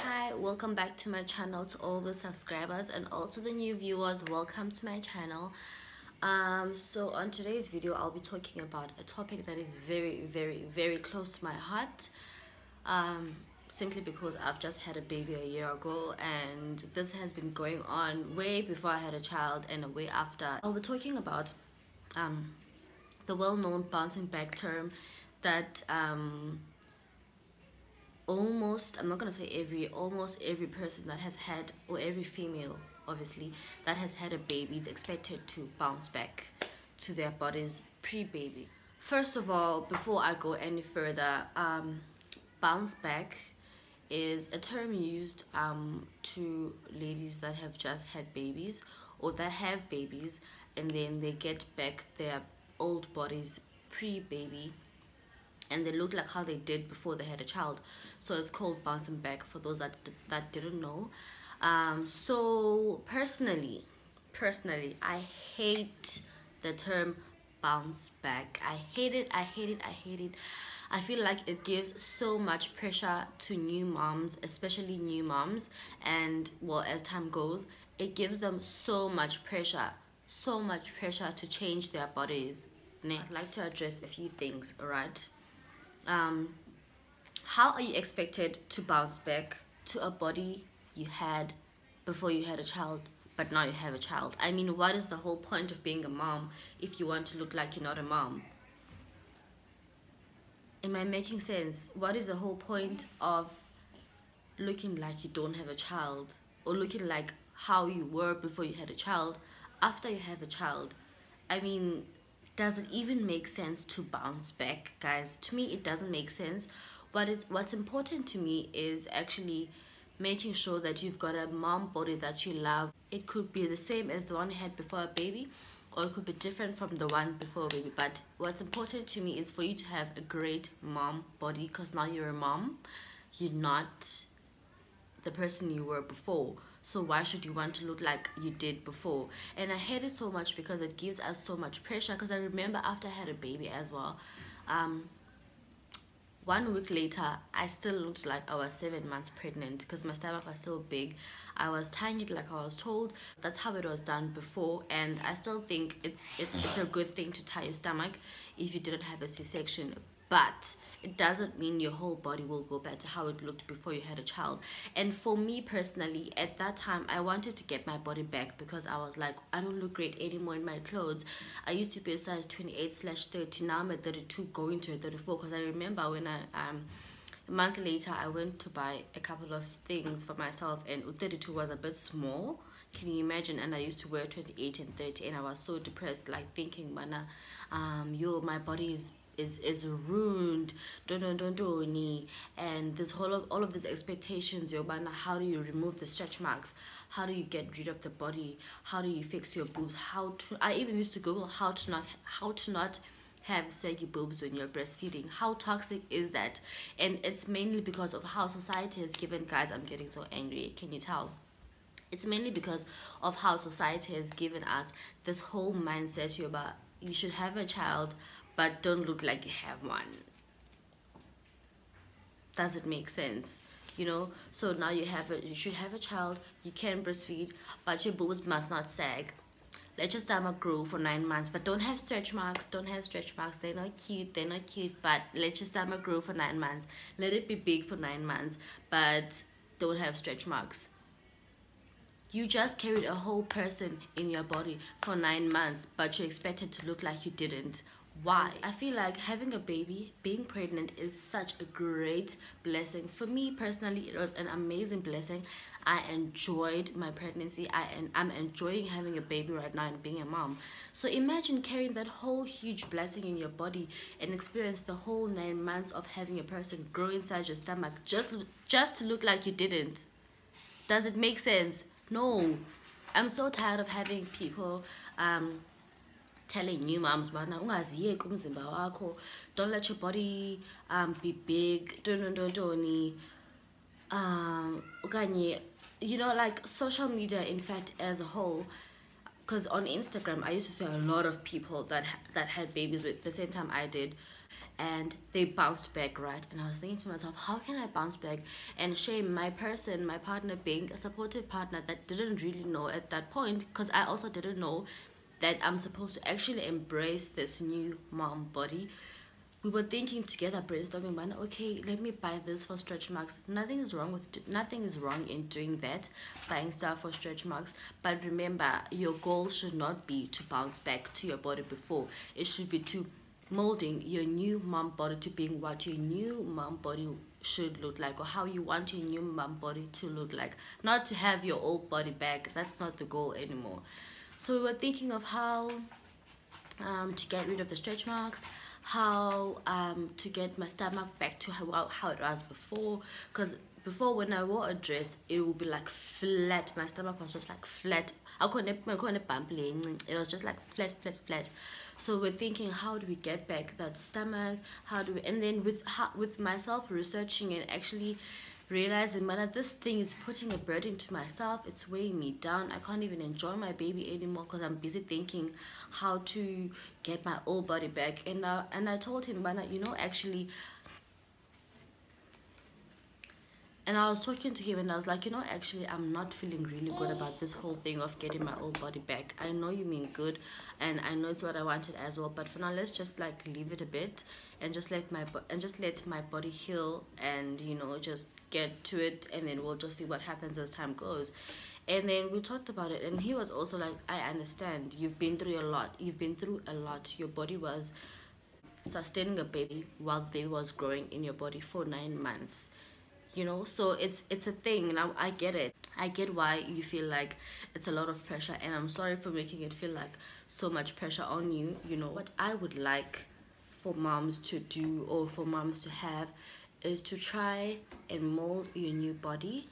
Hi, welcome back to my channel. To all the subscribers and also the new viewers, welcome to my channel. So on today's video I'll be talking about a topic that is very close to my heart, simply because I've just had a baby a year ago, and this has been going on way before I had a child and way after. I'll be talking about the well-known bouncing back term that almost every person that has had, or every female obviously that has had a baby, is expected to bounce back to their bodies pre-baby. First of all, before I go any further, bounce back is a term used to ladies that have just had babies or that have babies and then they get back their old bodies pre-baby and they look like how they did before they had a child. So it's called bouncing back, for those that didn't know. So personally I hate the term bounce back. I hate it. I feel like it gives so much pressure to new moms, especially new moms, and well, as time goes, it gives them so much pressure to change their bodies. I'd like to address a few things, alright? How are you expected to bounce back to a body you had before you had a child, but now you have a child? I mean, what is the whole point of being a mom if you want to look like you're not a mom? Am I making sense? What is the whole point of looking like you don't have a child, or looking like how you were before you had a child after you have a child? I mean, does it even make sense to bounce back, guys? To me, it doesn't make sense. What's important to me is actually making sure that you've got a mom body that you love. It could be the same as the one you had before a baby, or it could be different from the one before a baby. But what's important to me is for you to have a great mom body, because now you're a mom. You're not the person you were before, so why should you want to look like you did before? And I hate it so much because it gives us so much pressure. Because I remember after I had a baby as well, 1 week later I still looked like I was 7 months pregnant because my stomach was still big. I was tying it like I was told. That's how it was done before, and I still think it's a good thing to tie your stomach if you didn't have a C-section, but it doesn't mean your whole body will go back to how it looked before you had a child. And for me personally, at that time, I wanted to get my body back because I was like, I don't look great anymore in my clothes. I used to be a size 28/30. Now I'm at 32, going to a 34. Because I remember when a month later, I went to buy a couple of things for myself, and 32 was a bit small. Can you imagine? And I used to wear 28 and 30, and I was so depressed, like thinking, mana, my body is ruined, and this all of these expectations, how do you remove the stretch marks, how do you get rid of the body, how do you fix your boobs, I even used to Google how to not have saggy boobs when you're breastfeeding. How toxic is that? And it's mainly because of how society has given, guys, I'm getting so angry, can you tell? It's mainly because of how society has given us this whole mindset about you should have a child but don't look like you have one. Does it make sense? You know, so now you should have a child, you can breastfeed, but your boobs must not sag. Let your stomach grow for 9 months, but don't have stretch marks. They're not cute, but let your stomach grow for 9 months. Let it be big for 9 months, but don't have stretch marks. You just carried a whole person in your body for 9 months, but you're expected to look like you didn't. Why? I feel like having a baby, being pregnant, is such a great blessing. For me personally, it was an amazing blessing. I enjoyed my pregnancy. I'm enjoying having a baby right now and being a mom. So imagine carrying that whole huge blessing in your body and experience the whole 9 months of having a person grow inside your stomach just to look like you didn't. Does it make sense? No. I'm so tired of having people telling new moms, don't let your body be big, you know, like social media, in fact, as a whole, because on Instagram I used to see a lot of people that had babies with the same time I did, and they bounced back, right? And I was thinking to myself, how can I bounce back? And shame my partner being a supportive partner that didn't really know at that point, because I also didn't know that I'm supposed to actually embrace this new mom body. We were thinking together, brainstorming, man, okay, let me buy this for stretch marks. Nothing is wrong in doing that, buying stuff for stretch marks. But remember, your goal should not be to bounce back to your body before. It should be to molding your new mom body to being what your new mom body should look like, or how you want your new mom body to look like. Not to have your old body back. That's not the goal anymore. So we were thinking of how to get rid of the stretch marks, how to get my stomach back to how it was before. Because before, when I wore a dress, it would be like flat. My stomach was just like flat. It was just like flat. So we're thinking, how do we get back that stomach? How do we? And then with myself researching and actually realizing, man, this thing is putting a burden to myself. It's weighing me down. I can't even enjoy my baby anymore because I'm busy thinking how to get my old body back. And I told him, man, actually. And I was talking to him and I was like, actually, I'm not feeling really good about this whole thing of getting my old body back. I know you mean good, and I know it's what I wanted as well. But for now, let's just like leave it a bit and just let my body heal, and just get to it, and then we'll just see what happens as time goes. And then we talked about it, and he was also like, I understand. You've been through a lot. Your body was sustaining a baby while the baby was growing in your body for 9 months. So it's a thing. Now I get it. I get why you feel like it's a lot of pressure, and I'm sorry for making it feel like so much pressure on you. What I would like for moms to do, or for moms to have, is to try and mold your new body.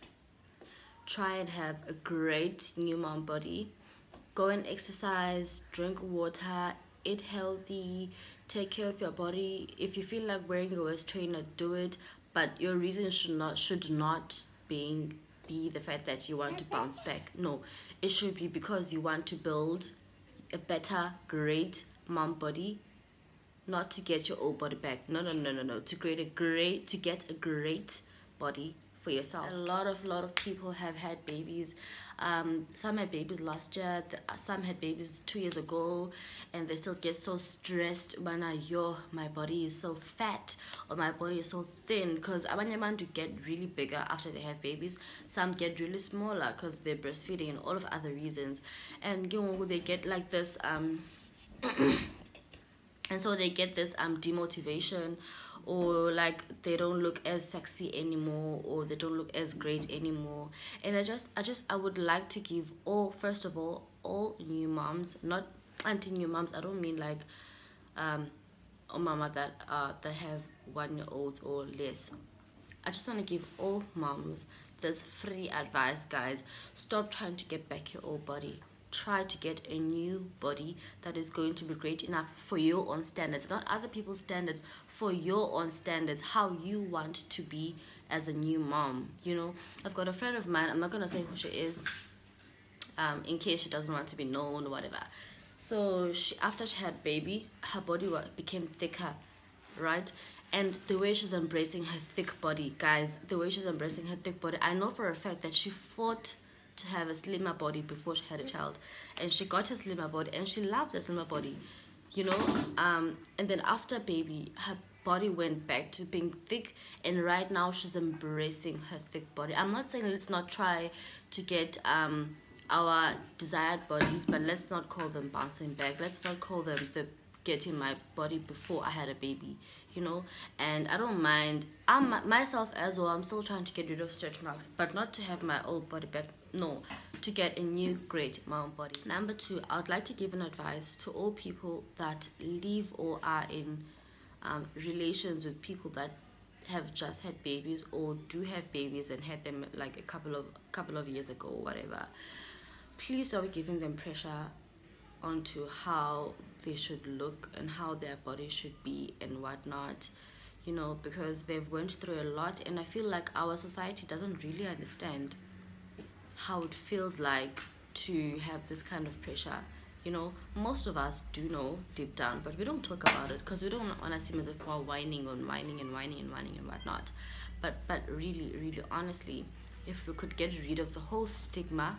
Try and have a great new mom body. Go and exercise, drink water, eat healthy, take care of your body. If you feel like wearing a waist trainer, do it. But your reason should not be the fact that you want to bounce back. No, it should be because you want to build a better, great mom body, not to get your old body back. No. To get a great body for yourself. A lot of people have had babies. Some had babies last year, some had babies 2 years ago, and they still get so stressed when my body is so fat, or my body is so thin, because abanye to get really bigger after they have babies. Some get really smaller because they're breastfeeding and all of other reasons, and they get like this and so they get this demotivation, or like they don't look as sexy anymore, or they don't look as great anymore. And I would like to give first of all new moms, not anti-new moms. I don't mean like mama that have 1-year-olds or less. I just want to give all moms this free advice, guys. Stop trying to get back your old body. Try to get a new body that is going to be great enough for your own standards, not other people's standards, for your own standards, how you want to be as a new mom. I've got a friend of mine, I'm not gonna say who she is, in case she doesn't want to be known or whatever. So after she had baby, her body became thicker, right? And the way she's embracing her thick body, guys, I know for a fact that she fought to have a slimmer body before she had a child, and she got a slimmer body, and she loved a slimmer body, and then after baby, her body went back to being thick, and right now she's embracing her thick body. I'm not saying let's not try to get our desired bodies, but let's not call them bouncing back. Let's not call them the getting my body before I had a baby, and I don't mind. I'm myself as well. I'm still trying to get rid of stretch marks, but not to have my old body back. No, to get a new great mom body. Number 2, I would like to give an advice to all people that live or are in relations with people that have just had babies, or do have babies and had them like a couple of years ago or whatever. Please stop giving them pressure onto how they should look and how their body should be and whatnot, because they've went through a lot, and I feel like our society doesn't really understand how it feels like to have this kind of pressure. You know, most of us do know deep down, but we don't talk about it because we don't want to seem as if we're whining and whining and whining and whining and whatnot. But really, really, honestly, if we could get rid of the whole stigma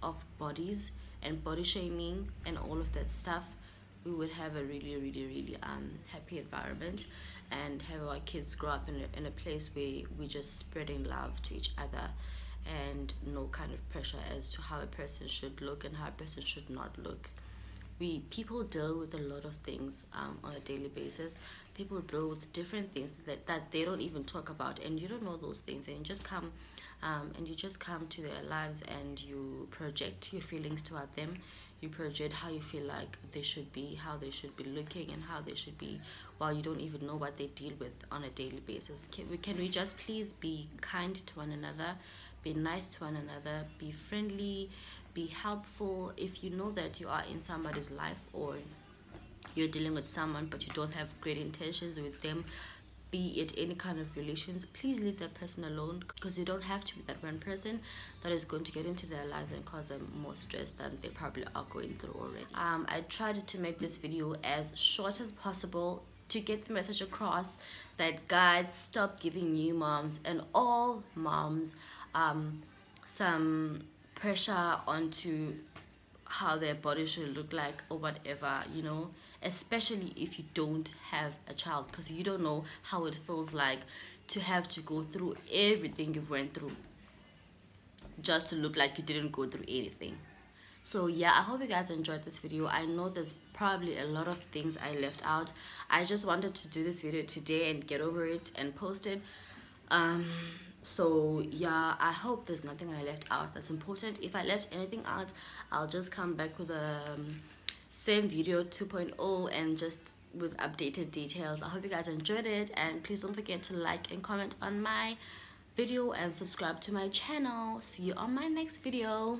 of bodies and body shaming and all of that stuff, we would have a really, really, really happy environment, and have our kids grow up in a place where we're just spreading love to each other, and no kind of pressure as to how a person should look and how a person should not look. People deal with a lot of things on a daily basis. People deal with different things that they don't even talk about, and you don't know those things, and you just come to their lives and you project your feelings toward them. You project how you feel like they should be, how they should be looking, and how they should be, while you don't even know what they deal with on a daily basis. Can we just please be kind to one another, be nice to one another, be friendly, be helpful? If you know that you are in somebody's life, or you're dealing with someone but you don't have great intentions with them, be it any kind of relations, please leave that person alone, because you don't have to be that one person that is going to get into their lives and cause them more stress than they probably are going through already. I tried to make this video as short as possible to get the message across that, guys, stop giving new moms and all moms some pressure onto how their body should look like or whatever, you know, especially if you don't have a child, because you don't know how it feels like to have to go through everything you've went through just to look like you didn't go through anything. So yeah, I hope you guys enjoyed this video. I know there's probably a lot of things I left out. I just wanted to do this video today and get over it and post it. So yeah, I hope there's nothing I left out that's important. If I left anything out, I'll just come back with a same video 2.0 and just with updated details. I hope you guys enjoyed it, and please don't forget to like and comment on my video and subscribe to my channel. See you on my next video.